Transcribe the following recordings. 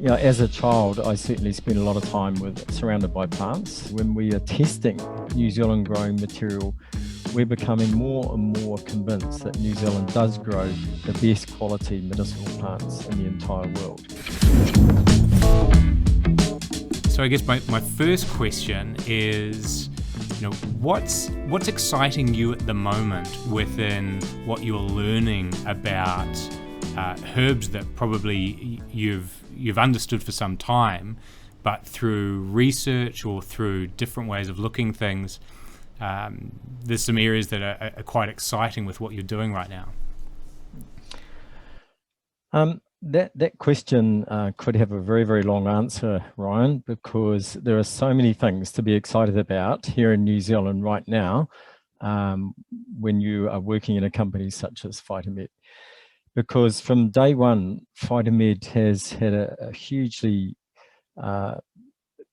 As a child, I certainly spent a lot of time surrounded by plants. When we are testing New Zealand grown material, we're becoming more and more convinced that New Zealand does grow the best quality medicinal plants in the entire world. So I guess my first question is, what's exciting you at the moment within what you're learning about herbs that probably you've understood for some time, but through research or through different ways of looking things, there's some areas that are quite exciting with what you're doing right now. That question could have a very, very long answer, Ryan, because there are so many things to be excited about here in New Zealand right now when you are working in a company such as Phytomed. Because from day one, Phytomed has had a hugely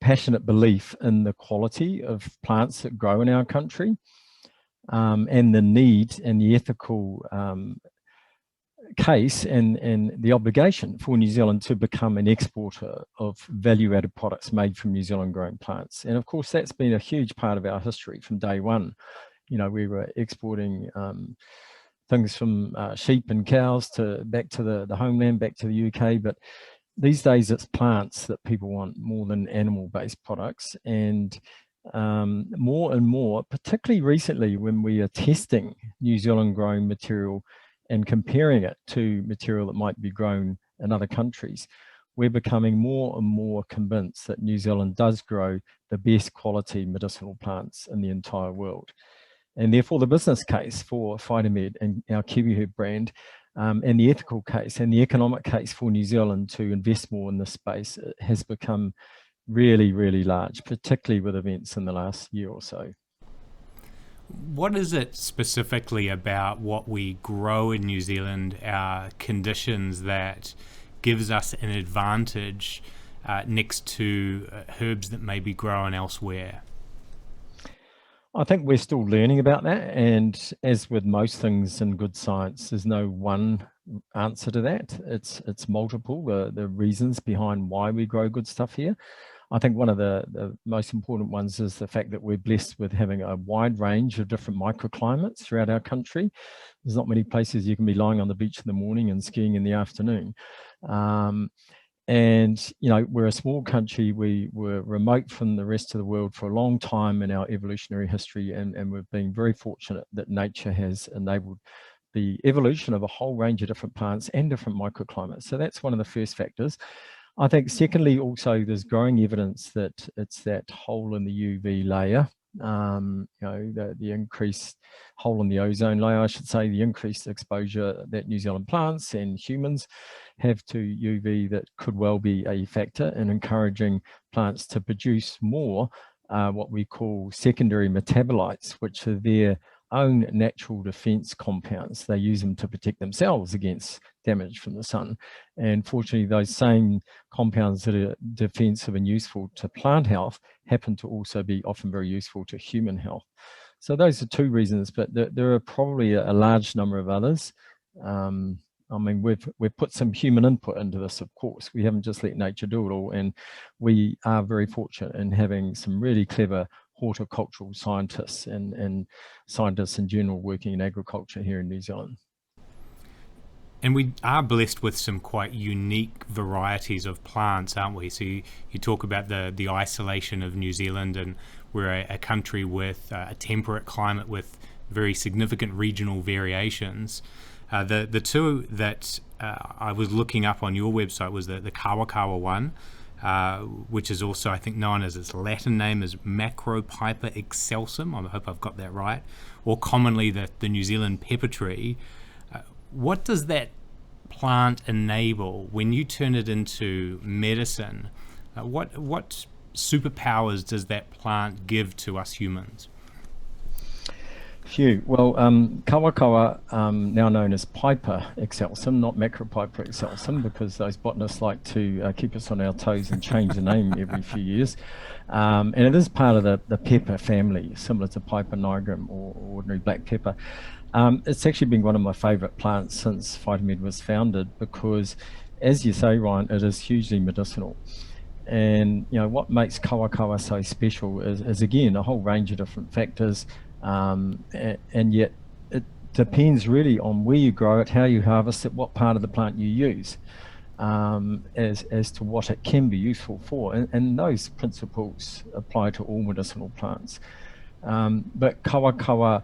passionate belief in the quality of plants that grow in our country and the need and the ethical case and the obligation for New Zealand to become an exporter of value-added products made from New Zealand grown plants. And of course, that's been a huge part of our history from day one. We were exporting things from sheep and cows back to the homeland, back to the UK. But these days it's plants that people want more than animal-based products. And more and more, particularly recently when we are testing New Zealand grown material and comparing it to material that might be grown in other countries, we're becoming more and more convinced that New Zealand does grow the best quality medicinal plants in the entire world. And therefore the business case for Phytomed and our Kiwiherb brand and the ethical case and the economic case for New Zealand to invest more in this space has become really, really large, particularly with events in the last year or so. What is it specifically about what we grow in New Zealand, our conditions, that gives us an advantage next to herbs that may be grown elsewhere? I think we're still learning about that, and as with most things in good science, there's no one answer to that. It's multiple, the reasons behind why we grow good stuff here. I think one of the most important ones is the fact that we're blessed with having a wide range of different microclimates throughout our country. There's not many places you can be lying on the beach in the morning and skiing in the afternoon. And we're a small country. We were remote from the rest of the world for a long time in our evolutionary history, and we've been very fortunate that nature has enabled the evolution of a whole range of different plants and different microclimates. So that's one of the first factors. I think secondly, also there's growing evidence that it's that hole in the UV layer, the increased hole in the ozone layer, I should say, the increased exposure that New Zealand plants and humans have to UV that could well be a factor in encouraging plants to produce more what we call secondary metabolites, which are their own natural defense compounds. They use them to protect themselves against damage from the sun. And fortunately, those same compounds that are defensive and useful to plant health happen to also be often very useful to human health. So those are two reasons, but there are probably a large number of others. We've put some human input into this, of course. We haven't just let nature do it all, and we are very fortunate in having some really clever horticultural scientists and scientists in general working in agriculture here in New Zealand. And we are blessed with some quite unique varieties of plants, aren't we? So you talk about the isolation of New Zealand, and we're a country with a temperate climate with very significant regional variations. The two that I was looking up on your website was the Kawakawa one, which is also, I think, known as its Latin name as Macropipa excelsum. I hope I've got that right. Or commonly the New Zealand pepper tree. What does that plant enable when you turn it into medicine? What superpowers does that plant give to us humans? Phew. Well, Kawakawa, now known as Piper excelsum, not Macropipa excelsum, because those botanists like to keep us on our toes and change the name every few years. And it is part of the pepper family, similar to Piper nigrum or ordinary black pepper. It's actually been one of my favourite plants since Phytomed was founded, because as you say, Ryan, it is hugely medicinal. And what makes kawakawa so special is again a whole range of different factors, and yet it depends really on where you grow it, how you harvest it, what part of the plant you use, as to what it can be useful for. And those principles apply to all medicinal plants. But kawakawa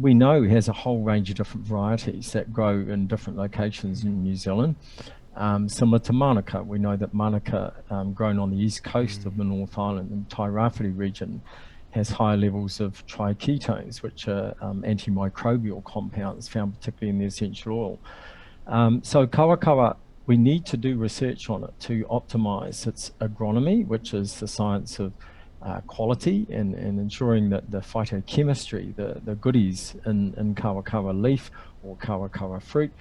we know has a whole range of different varieties that grow in different locations in New Zealand. Similar to Manuka, we know that Manuka, grown on the east coast of the North Island and Tairāwhiti region, has high levels of triketones, which are antimicrobial compounds found particularly in the essential oil. So kawakawa, we need to do research on it to optimize its agronomy, which is the science of quality and ensuring that the phytochemistry, the goodies in kawakawa leaf or kawakawa fruit,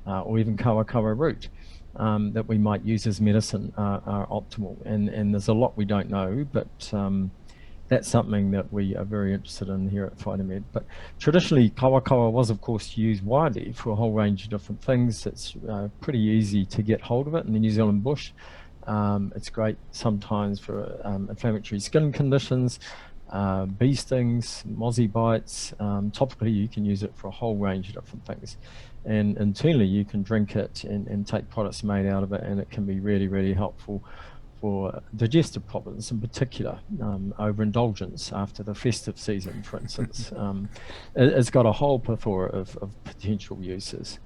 or even kawakawa root, that we might use as medicine are optimal. And there's a lot we don't know, but that's something that we are very interested in here at Phytomed. But traditionally, kawakawa was, of course, used widely for a whole range of different things. It's pretty easy to get hold of it in the New Zealand bush. It's great sometimes for inflammatory skin conditions, bee stings, mozzie bites. Topically, you can use it for a whole range of different things. And internally, you can drink it and take products made out of it, and it can be really, really helpful for digestive problems, in particular, overindulgence after the festive season, for instance. It's got a whole plethora of potential uses.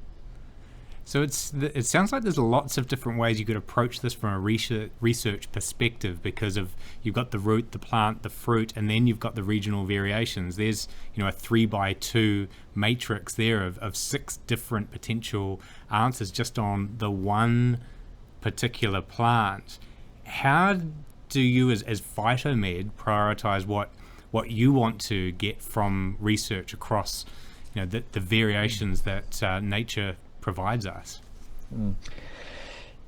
So it sounds like there's lots of different ways you could approach this from a research perspective, because you've got the root, the plant, the fruit, and then you've got the regional variations. There's a 3x2 matrix there of 6 different potential answers just on the one particular plant. How do you as Phytomed prioritize what you want to get from research across the variations that nature provides us?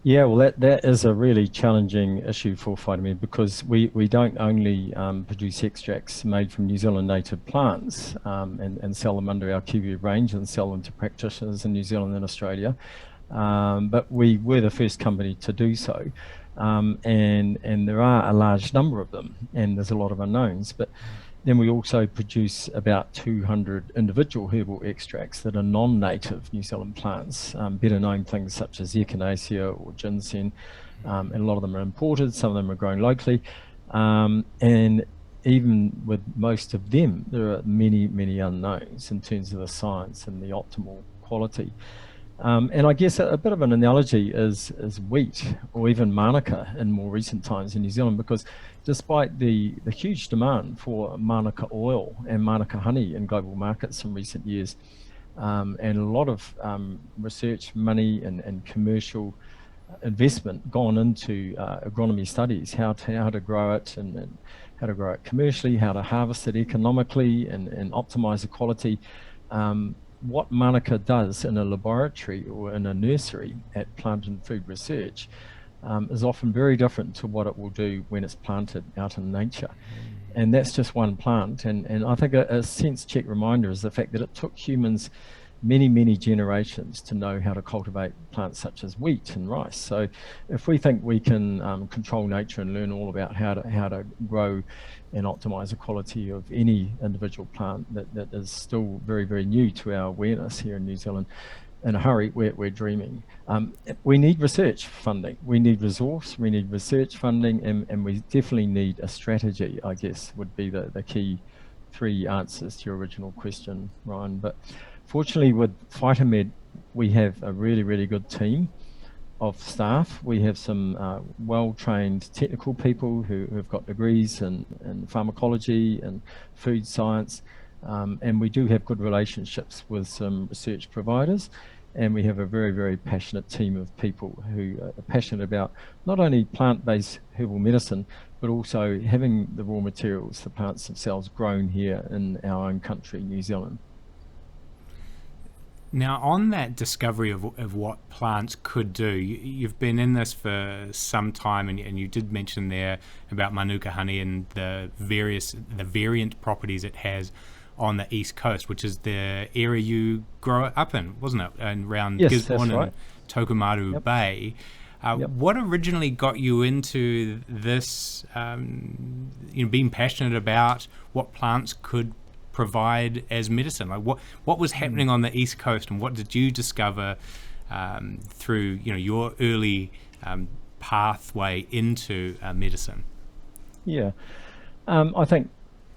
Yeah, well, that is a really challenging issue for Phytomed, because we don't only produce extracts made from New Zealand native plants and sell them under our KIWI range and sell them to practitioners in New Zealand and Australia, but we were the first company to do so. And there are a large number of them, and there's a lot of unknowns. But then we also produce about 200 individual herbal extracts that are non-native New Zealand plants, better known things such as echinacea or ginseng, and a lot of them are imported, some of them are grown locally. And even with most of them, there are many, many unknowns in terms of the science and the optimal quality. And I guess a bit of an analogy is wheat or even Manuka in more recent times in New Zealand, because despite the huge demand for Manuka oil and Manuka honey in global markets in recent years, and a lot of research money and commercial investment gone into agronomy studies, how to grow it and how to grow it commercially, how to harvest it economically and optimize the quality. What Manuka does in a laboratory or in a nursery at Plant and Food Research is often very different to what it will do when it's planted out in nature. And that's just one plant. And I think a sense check reminder is the fact that it took humans many, many generations to know how to cultivate plants such as wheat and rice. So if we think we can control nature and learn all about how to grow and optimize the quality of any individual plant, that is still very, very new to our awareness here in New Zealand, in a hurry, we're dreaming. We need research funding, we need resource, we need research funding, and we definitely need a strategy, I guess, would be the key 3 answers to your original question, Ryan. But fortunately with Phytomed, we have a really, really good team of staff. We have some well-trained technical people who have got degrees in pharmacology and food science, and we do have good relationships with some research providers, and we have a very, very passionate team of people who are passionate about not only plant-based herbal medicine, but also having the raw materials, the plants themselves, grown here in our own country, New Zealand. Now, on that discovery of what plants could do, you've been in this for some time, and you did mention there about Manuka honey and the variant properties it has on the East Coast, which is the area you grow it up in, wasn't it? And around Yes, Gisborne that's right. Tokomaru Yep. Bay. Yep. What originally got you into this, being passionate about what plants could provide as medicine? Like what was happening on the East Coast, and what did you discover through your early pathway into medicine? Yeah. I think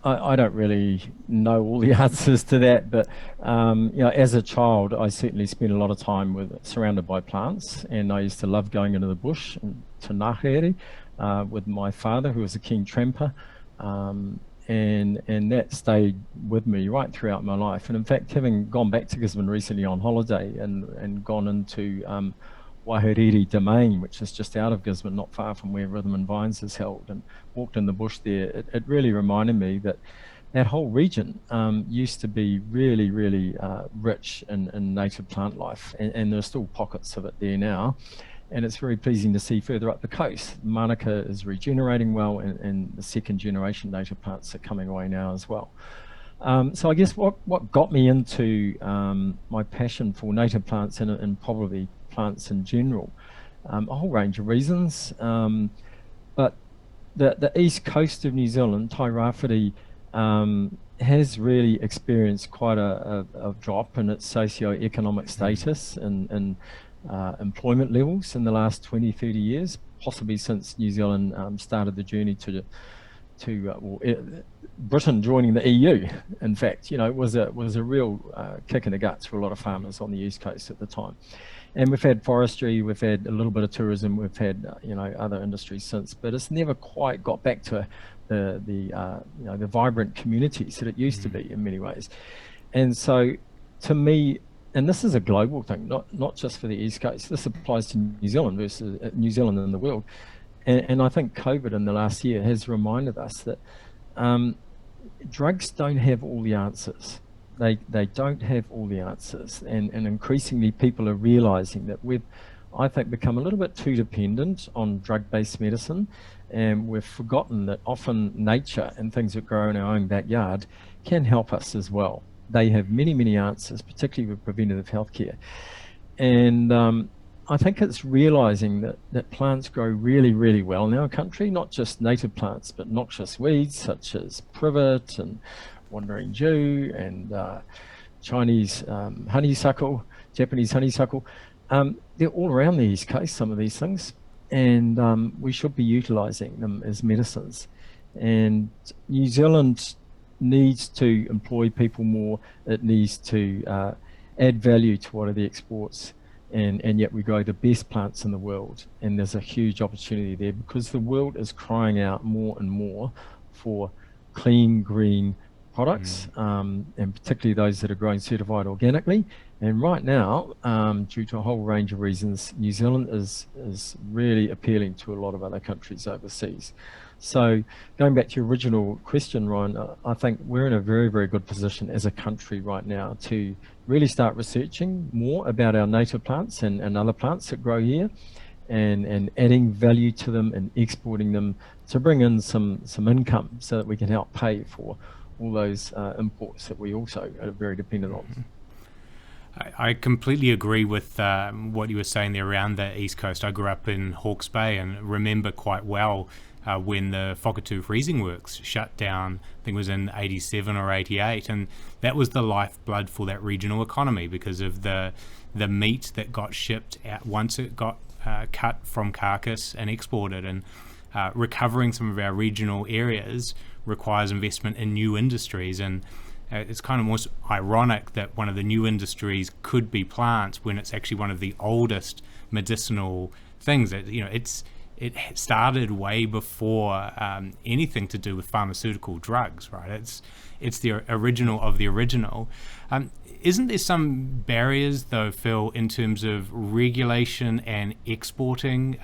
I don't really know all the answers to that, but as a child, I certainly spent a lot of time surrounded by plants, and I used to love going into the bush and to Ngāhere with my father, who was a king tramper, and that stayed with me right throughout my life. And in fact, having gone back to Gisborne recently on holiday and gone into Wahiriri Domain, which is just out of Gisborne, not far from where Rhythm and Vines is held, and walked in the bush there, it really reminded me that that whole region used to be really, really rich in native plant life, and there's still pockets of it there now. And it's very pleasing to see further up the coast, Manukau is regenerating well, and the second generation native plants are coming away now as well. So I guess what got me into my passion for native plants and probably plants in general, a whole range of reasons, but the east coast of New Zealand, Tairāwhiti, has really experienced quite a drop in its socio-economic status and employment levels in the last 20, 30 years, possibly since New Zealand started the journey to Britain joining the EU. In fact, it was a real kick in the guts for a lot of farmers on the east coast at the time. And we've had forestry, we've had a little bit of tourism, we've had other industries since, but it's never quite got back to the vibrant communities that it used to be in many ways. And so, to me, and this is a global thing, not just for the East Coast. This applies to New Zealand versus New Zealand and the world. And I think COVID in the last year has reminded us that drugs don't have all the answers. They don't have all the answers, and increasingly people are realizing that we've, I think, become a little bit too dependent on drug-based medicine, and we've forgotten that often nature and things that grow in our own backyard can help us as well. They have many, many answers, particularly with preventative healthcare. And I think it's realizing that plants grow really, really well in our country, not just native plants, but noxious weeds such as privet and wandering Jew and Chinese honeysuckle, Japanese honeysuckle. They're all around the East Coast, some of these things, and we should be utilizing them as medicines. And New Zealand needs to employ people more. It needs to add value to what are the exports, and yet we grow the best plants in the world. And there's a huge opportunity there because the world is crying out more and more for clean, green products, and particularly those that are grown certified organically. And right now, due to a whole range of reasons, New Zealand is really appealing to a lot of other countries overseas. So going back to your original question, Ryan, I think we're in a very, very good position as a country right now to really start researching more about our native plants and other plants that grow here, and adding value to them and exporting them to bring in some income so that we can help pay for all those imports that we also are very dependent on. I completely agree with what you were saying there around the East Coast. I grew up in Hawke's Bay and remember quite well when the Whakatū freezing works shut down. I think it was in 87 or 88, and that was the lifeblood for that regional economy because of the meat that got shipped out once it got cut from carcass and exported. And recovering some of our regional areas requires investment in new industries, and it's kind of almost ironic that one of the new industries could be plants when it's actually one of the oldest medicinal things. That it started way before anything to do with pharmaceutical drugs, right? It's the original of the original. Isn't there some barriers though, Phil, in terms of regulation and exporting?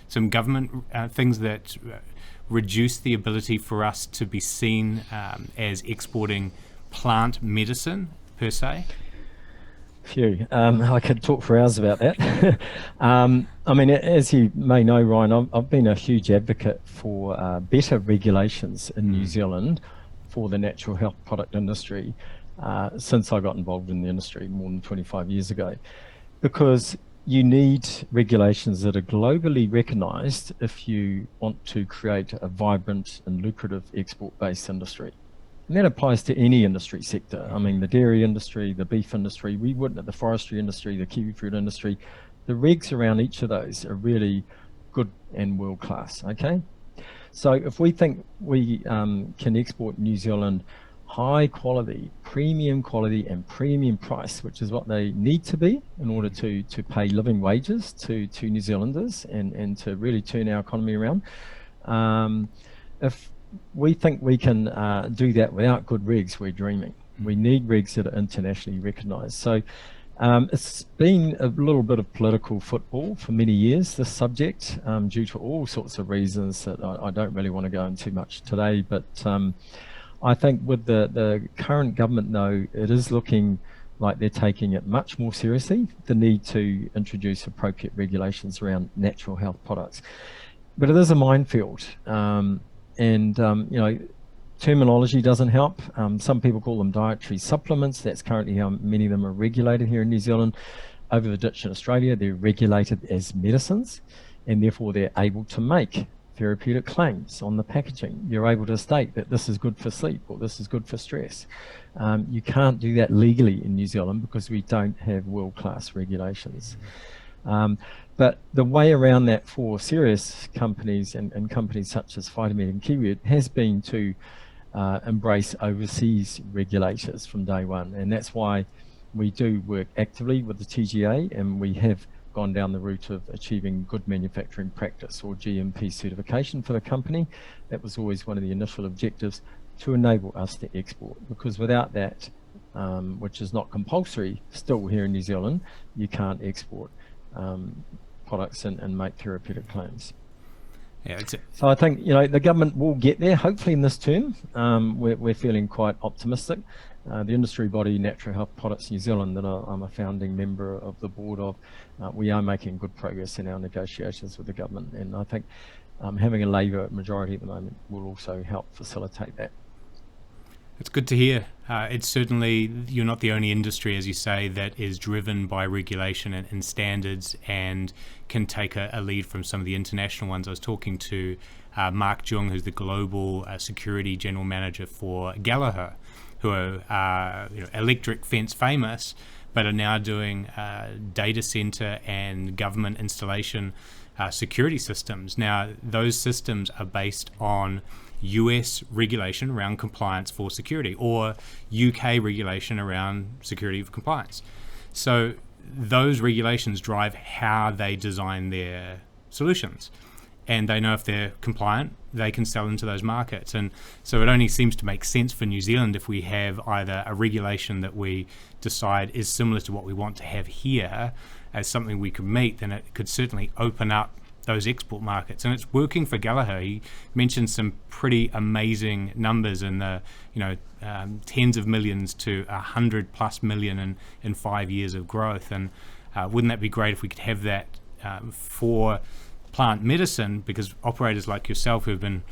Some government things that reduce the ability for us to be seen as exporting plant medicine per se? Phew, I could talk for hours about that. I mean, as you may know, Ryan, I've been a huge advocate for better regulations in New Zealand for the natural health product industry since I got involved in the industry more than 25 years ago. Because you need regulations that are globally recognized if you want to create a vibrant and lucrative export-based industry. And that applies to any industry sector. I mean, the dairy industry, the beef industry, we wouldn't, the forestry industry, the kiwi fruit industry, the regs around each of those are really good and world-class, okay? So if we think we can export New Zealand high quality, and premium price, which is what they need to be in order to pay living wages to New Zealanders and to really turn our economy around. If we think we can do that without good regs, we're dreaming. We need regs that are internationally recognised. So it's been a little bit of political football for many years, this subject, due to all sorts of reasons that I don't really want to go into much today. But I think with the current government, though, it is looking like they're taking it much more seriously, the need to introduce appropriate regulations around natural health products. But it is a minefield. Terminology doesn't help. Some people call them dietary supplements. That's currently how many of them are regulated here in New Zealand. Over the ditch in Australia, they're regulated as medicines, and therefore they're able to make therapeutic claims on the packaging. You're able to state that this is good for sleep or this is good for stress. You can't do that legally in New Zealand because we don't have world-class regulations. But the way around that for serious companies and companies such as Phytomed and Kiwiherb has been to embrace overseas regulators from day one. And that's why we do work actively with the TGA, and we have gone down the route of achieving good manufacturing practice or GMP certification for the company. That was always one of the initial objectives to enable us to export, because without that, which is not compulsory still here in New Zealand, you can't export products and make therapeutic claims. Yeah, so I think the government will get there, hopefully in this term. We're feeling quite optimistic. The industry body, Natural Health Products New Zealand, that I'm a founding member of the board of, we are making good progress in our negotiations with the government, and I think having a Labour majority at the moment will also help facilitate that. It's good to hear. It's certainly, you're not the only industry, as you say, that is driven by regulation and standards and can take a lead from some of the international ones. I was talking to Mark Jung, who's the Global Security General Manager for Gallagher, who are electric fence famous, but are now doing data center and government installation security systems. Now, those systems are based on US regulation around compliance for security, or UK regulation around security for compliance. So those regulations drive how they design their solutions, and they know if they're compliant, they can sell into those markets. And so it only seems to make sense for New Zealand if we have either a regulation that we decide is similar to what we want to have here as something we could meet, then it could certainly open up those export markets. And it's working for Gallagher. He mentioned some pretty amazing numbers in the tens of millions to 100+ million in 5 years of growth. And wouldn't that be great if we could have that for plant medicine, because operators like yourself who've been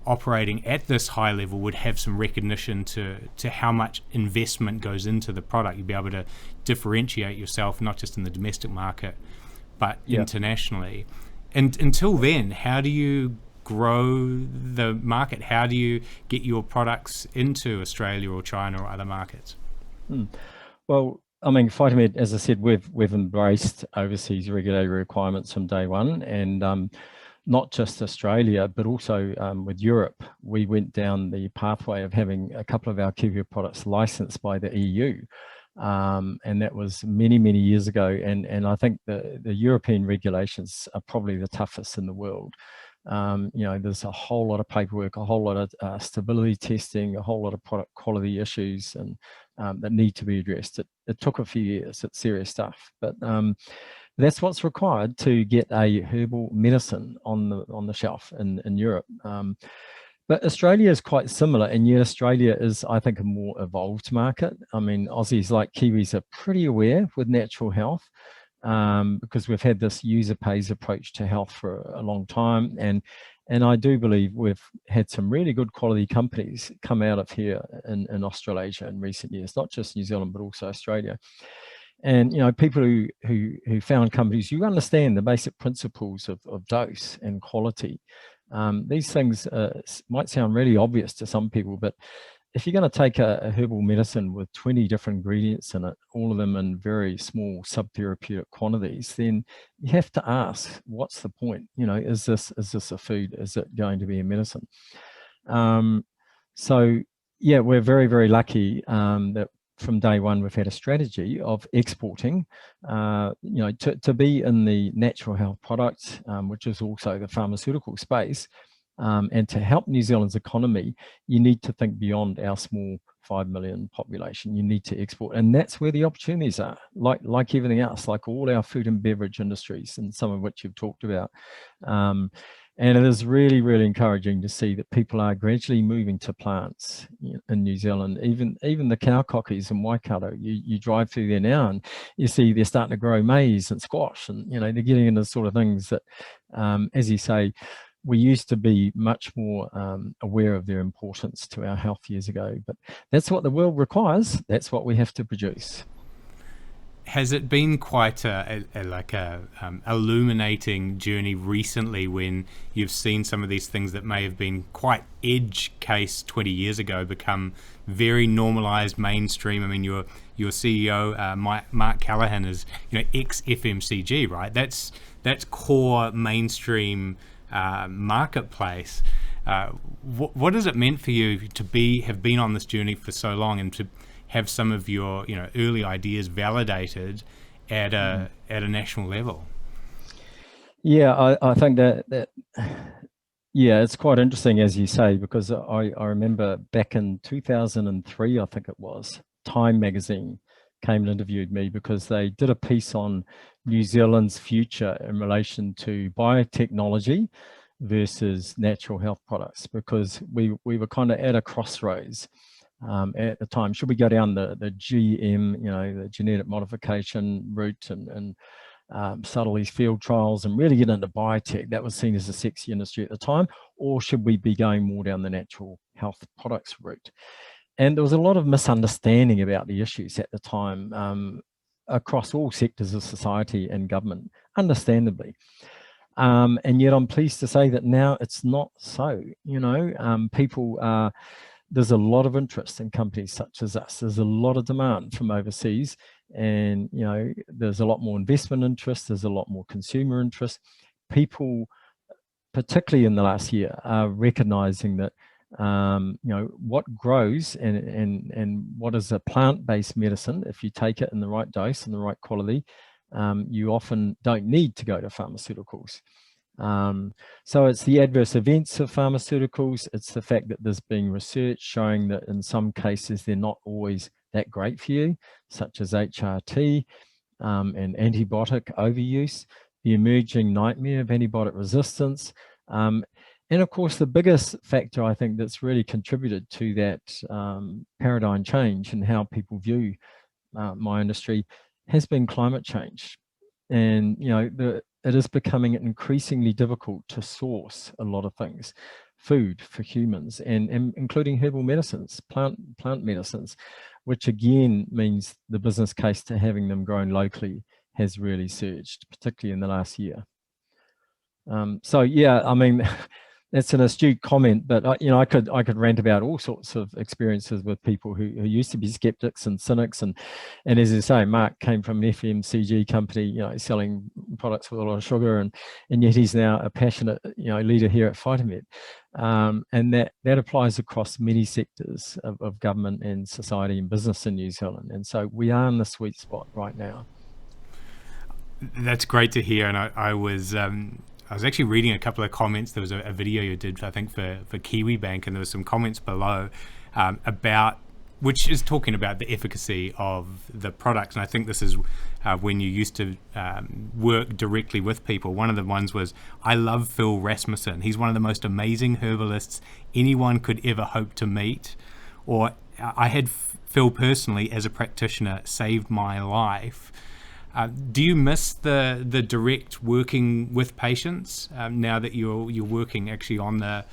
operating at this high level would have some recognition to how much investment goes into the product. You'd be able to differentiate yourself not just in the domestic market but internationally. And until then, how do you grow the market? How do you get your products into Australia or China or other markets? Well, I mean, Phytomed, as I said, we've embraced overseas regulatory requirements from day one, and not just Australia, but also with Europe. We went down the pathway of having a couple of our Kiwiherb products licensed by the EU. And that was many, many years ago. And I think the European regulations are probably the toughest in the world. There's a whole lot of paperwork, a whole lot of stability testing, a whole lot of product quality issues and that need to be addressed. It took a few years. It's serious stuff. But that's what's required to get a herbal medicine on the shelf in Europe. But Australia is quite similar, and yet Australia is, I think, a more evolved market. I mean, Aussies like Kiwis are pretty aware with natural health because we've had this user pays approach to health for a long time. And I do believe we've had some really good quality companies come out of here in Australasia in recent years, not just New Zealand, but also Australia. And people who found companies, you understand the basic principles of dose and quality. These things might sound really obvious to some people, but if you're going to take a herbal medicine with 20 different ingredients in it, all of them in very small subtherapeutic quantities, then you have to ask, what's the point? Is this a food? Is it going to be a medicine? So yeah, we're very, very lucky that from day one we've had a strategy of exporting, to be in the natural health products, which is also the pharmaceutical space. And to help New Zealand's economy, you need to think beyond our small 5 million population. You need to export, and that's where the opportunities are. Like everything else, like all our food and beverage industries, and some of which you've talked about. And it is really, really encouraging to see that people are gradually moving to plants in New Zealand. Even the cowcockies in Waikato, you drive through there now and you see they're starting to grow maize and squash, and they're getting into sort of things that, as you say, we used to be much more aware of their importance to our health years ago. But that's what the world requires. That's what we have to produce. Has it been quite a illuminating journey recently when you've seen some of these things that may have been quite edge case 20 years ago become very normalized, mainstream? I mean, your CEO, Mark Callahan, is ex FMCG, right? That's core mainstream marketplace. What has it meant for you to have been on this journey for so long and to have some of your early ideas validated at a national level? Yeah, I think that yeah, it's quite interesting, as you say, because I remember back in 2003, I think it was, Time magazine came and interviewed me because they did a piece on New Zealand's future in relation to biotechnology versus natural health products, because we were kind of at a crossroads at the time. Should we go down the GM, the genetic modification route and settle these field trials and really get into biotech? That was seen as a sexy industry at the time. Or should we be going more down the natural health products route? And there was a lot of misunderstanding about the issues at the time across all sectors of society and government, understandably. And yet I'm pleased to say that now it's not so. People are, there's a lot of interest in companies such as us. There's a lot of demand from overseas, and there's a lot more investment interest. There's a lot more consumer interest. People, particularly in the last year, are recognizing that what grows and what is a plant-based medicine, if you take it in the right dose and the right quality, you often don't need to go to pharmaceuticals. So it's the adverse events of pharmaceuticals. It's the fact that there's been research showing that in some cases they're not always that great for you, such as HRT and antibiotic overuse, the emerging nightmare of antibiotic resistance. And of course, the biggest factor, I think, that's really contributed to that paradigm change in how people view my industry has been climate change. And it is becoming increasingly difficult to source a lot of things, food for humans, and including herbal medicines, plant medicines, which again means the business case to having them grown locally has really surged, particularly in the last year. So yeah, I mean, that's an astute comment, but I could rant about all sorts of experiences with people who used to be skeptics and cynics, and as you say, Mark came from an FMCG company, selling products with a lot of sugar, and yet he's now a passionate leader here at Phytomed, and that applies across many sectors of government and society and business in New Zealand, and so we are in the sweet spot right now. That's great to hear, and I was actually reading a couple of comments. There was a video you did, I think, for Kiwi Bank, and there was some comments below about, which is talking about the efficacy of the products. And I think this is when you used to work directly with people. One of the ones was, I love Phil Rasmussen. He's one of the most amazing herbalists anyone could ever hope to meet. Or I had Phil personally as a practitioner, saved my life. Do you miss the direct working with patients now that you're working actually on the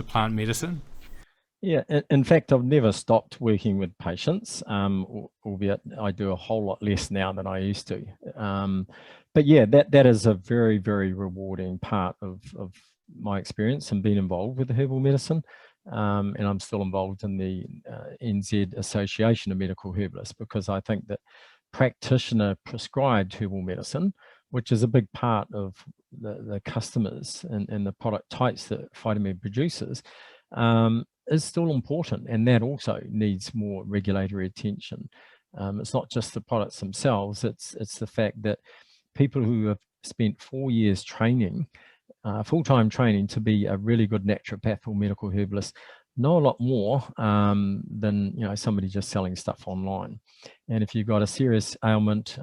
plant medicine? Yeah, in fact, I've never stopped working with patients, albeit I do a whole lot less now than I used to. But yeah, that is a very, very rewarding part of my experience and being involved with the herbal medicine. And I'm still involved in the NZ Association of Medical Herbalists, because I think that practitioner prescribed herbal medicine, which is a big part of the customers and the product types that Phytomed produces, is still important, and that also needs more regulatory attention. It's not just the products themselves, it's the fact that people who have spent 4 years training, full-time training to be a really good naturopath or medical herbalist, know a lot more than somebody just selling stuff online. And if you've got a serious ailment,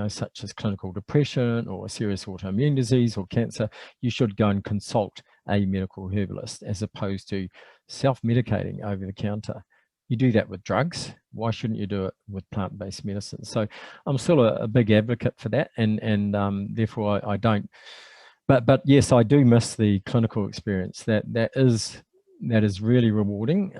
such as clinical depression or a serious autoimmune disease or cancer, you should go and consult a medical herbalist, as opposed to self-medicating over the counter. You do that with drugs. Why shouldn't you do it with plant-based medicine? So I'm still a big advocate for that, and therefore I don't. But yes, I do miss the clinical experience. That is really rewarding.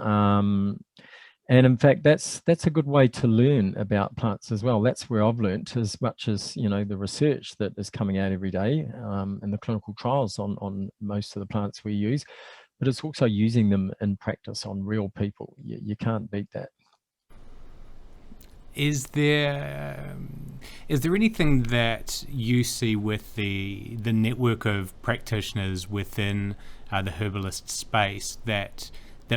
And in fact, that's a good way to learn about plants as well. That's where I've learned as much as the research that is coming out every day, and the clinical trials on most of the plants we use. But it's also using them in practice on real people. You can't beat that. Is there anything that you see with the network of practitioners within the herbalist space that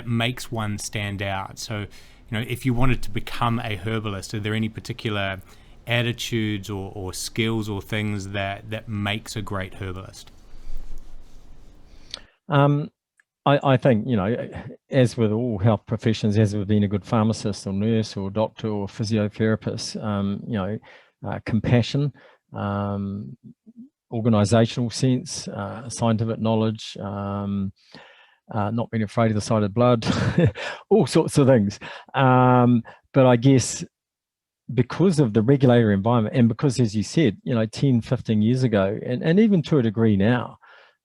makes one stand out? So, if you wanted to become a herbalist, are there any particular attitudes or skills or things that makes a great herbalist? I think, as with all health professions, as with being a good pharmacist or nurse or doctor or physiotherapist, compassion, organizational sense, scientific knowledge, not being afraid of the sight of blood, all sorts of things. But I guess because of the regulatory environment, and because, as you said, 10, 15 years ago, and even to a degree now,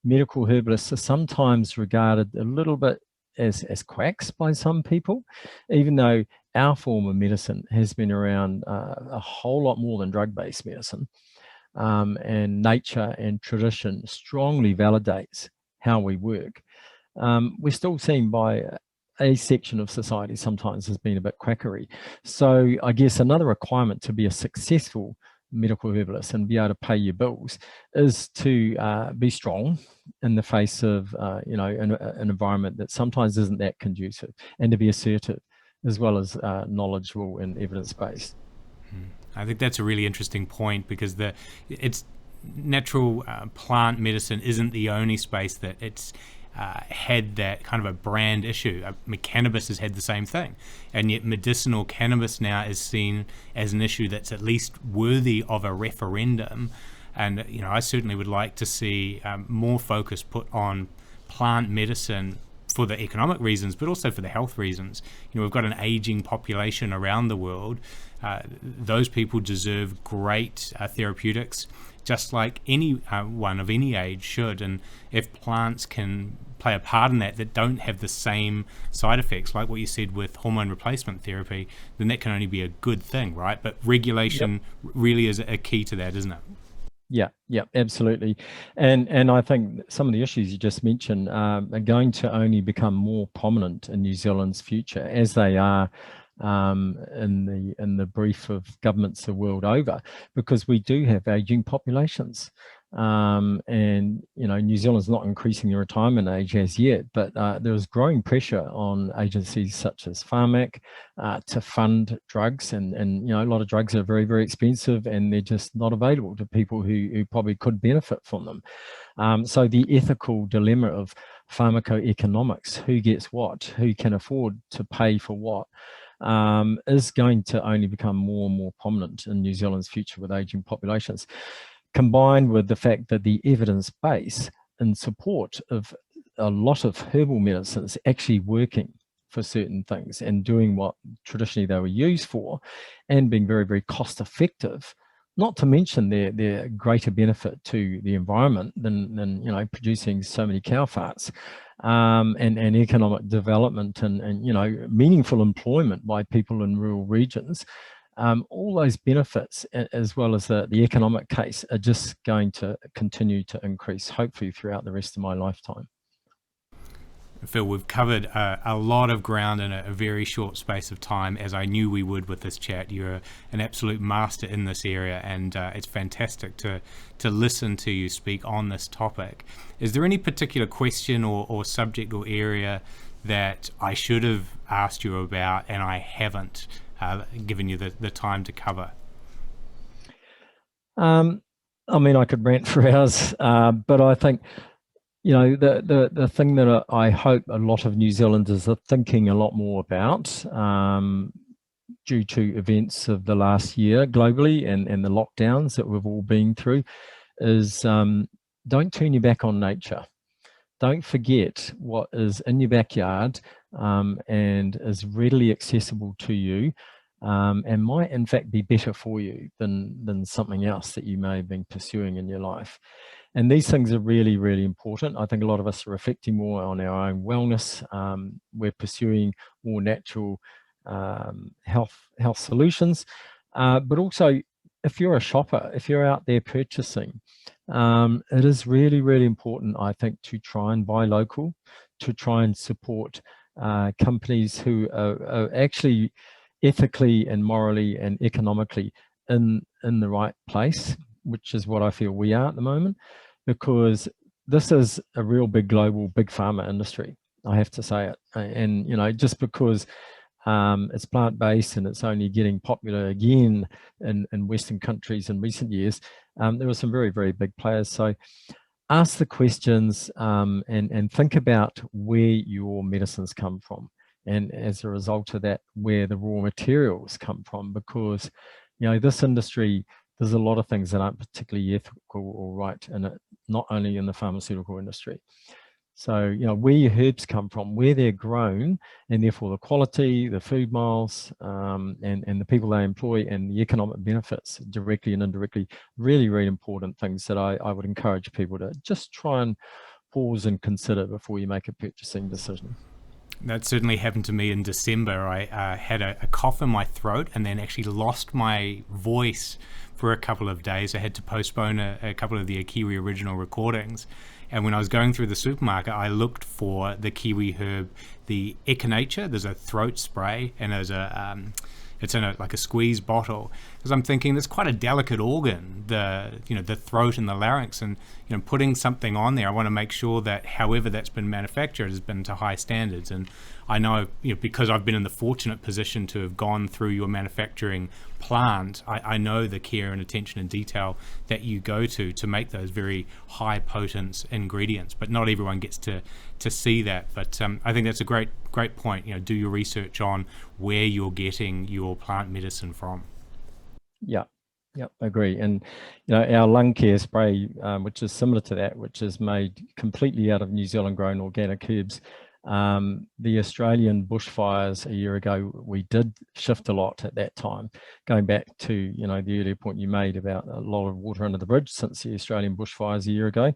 medical herbalists are sometimes regarded a little bit as quacks by some people, even though our form of medicine has been around a whole lot more than drug-based medicine. And nature and tradition strongly validates how we work. We're still seen by a section of society sometimes as being a bit quackery. So I guess another requirement to be a successful medical herbalist and be able to pay your bills is to be strong in the face of an environment that sometimes isn't that conducive, and to be assertive as well as knowledgeable and evidence-based. I think that's a really interesting point, because it's natural plant medicine isn't the only space that it's had that kind of a brand issue. Cannabis has had the same thing, and yet medicinal cannabis now is seen as an issue that's at least worthy of a referendum. And I certainly would like to see more focus put on plant medicine for the economic reasons, but also for the health reasons. We've got an aging population around the world. Those people deserve great therapeutics, just like anyone of any age should. And if plants can play a part in that don't have the same side effects, like what you said with hormone replacement therapy, then that can only be a good thing, right? But regulation really is a key to that, isn't it? Yeah, absolutely. And I think some of the issues you just mentioned are going to only become more prominent in New Zealand's future, as they are in the brief of governments the world over, because we do have aging populations. And New Zealand's not increasing the retirement age as yet, but there's growing pressure on agencies such as Pharmac to fund drugs, and a lot of drugs are very, very expensive, and they're just not available to people who probably could benefit from them. So the ethical dilemma of pharmacoeconomics, who gets what, who can afford to pay for what, is going to only become more and more prominent in New Zealand's future with aging populations, combined with the fact that the evidence base in support of a lot of herbal medicines actually working for certain things, and doing what traditionally they were used for, and being very, very cost effective not to mention their greater benefit to the environment than producing so many cow farts, and economic development and meaningful employment by people in rural regions. All those benefits, as well as the economic case, are just going to continue to increase, hopefully throughout the rest of my lifetime. Phil, we've covered a lot of ground in a very short space of time, as I knew we would with this chat. You're an absolute master in this area, and it's fantastic to listen to you speak on this topic. Is there any particular question or subject or area that I should have asked you about and I haven't given you the time to cover? I could rant for hours, but I think the thing that I hope a lot of New Zealanders are thinking a lot more about, due to events of the last year globally and the lockdowns that we've all been through, is don't turn your back on nature. Don't forget what is in your backyard and is readily accessible to you, and might in fact be better for you than something else that you may have been pursuing in your life. And these things are really, really important. I think a lot of us are reflecting more on our own wellness. We're pursuing more natural health solutions. But also, if you're a shopper, if you're out there purchasing, it is really, really important, I think, to try and buy local, to try and support companies who are actually ethically and morally and economically in the right place, which is what I feel we are at the moment, because this is a real big global, big pharma industry. I have to say it. And, just because it's plant-based and it's only getting popular again in Western countries in recent years, there were some very, very big players. So ask the questions and think about where your medicines come from. And as a result of that, where the raw materials come from, because, this industry, there's a lot of things that aren't particularly ethical or right in it, not only in the pharmaceutical industry. So, where your herbs come from, where they're grown, and therefore the quality, the food miles, and the people they employ, and the economic benefits, directly and indirectly, really, really important things that I would encourage people to just try and pause and consider before you make a purchasing decision. That certainly happened to me in December. I had a cough in my throat and then actually lost my voice for a couple of days. I had to postpone a couple of the KIWI original recordings. And when I was going through the supermarket, I looked for the Kiwiherb, the Echinacea. There's a throat spray, and there's it's in like a squeeze bottle. Because I'm thinking that's quite a delicate organ, the throat and the larynx, and putting something on there, I want to make sure that however that's been manufactured has been to high standards. And I know, because I've been in the fortunate position to have gone through your manufacturing plant, I know the care and attention and detail that you go to make those very high potent ingredients. But not everyone gets to see that. But I think that's a great point. Do your research on where you're getting your plant medicine from. Yeah, I agree. And our lung care spray, which is similar to that, which is made completely out of New Zealand grown organic herbs. The Australian bushfires a year ago, we did shift a lot at that time, going back to the earlier point you made about a lot of water under the bridge since the Australian bushfires a year ago.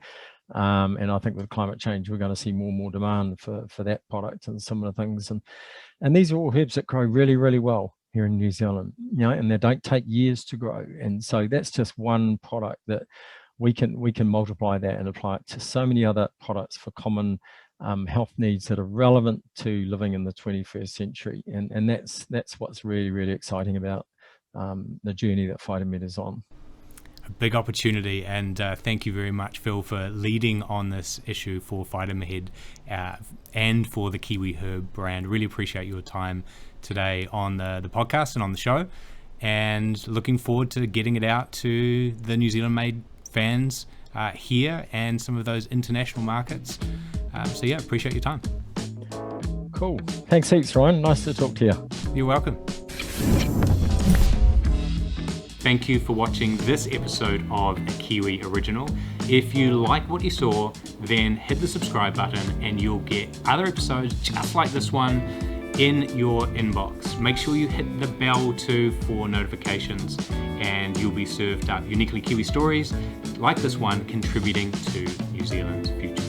And I think with climate change, we're going to see more and more demand for that product and similar things. And these are all herbs that grow really, really well here in New Zealand, and they don't take years to grow. And so that's just one product that we can multiply that and apply it to so many other products for common health needs that are relevant to living in the 21st century. And that's what's really, really exciting about the journey that Phytomed is on. A big opportunity, and thank you very much, Phil, for leading on this issue for Phytomed and for the Kiwiherb brand. Really appreciate your time today on the podcast and on the show, and looking forward to getting it out to the New Zealand made fans here and some of those international markets. So yeah, appreciate your time. Cool. Thanks heaps, Ryan. Nice to talk to you. You're welcome. Thank you for watching this episode of a Kiwi Original. If you like what you saw, then hit the subscribe button and you'll get other episodes just like this one in your inbox. Make sure you hit the bell too for notifications, and you'll be served up uniquely Kiwi stories like this one contributing to New Zealand's future.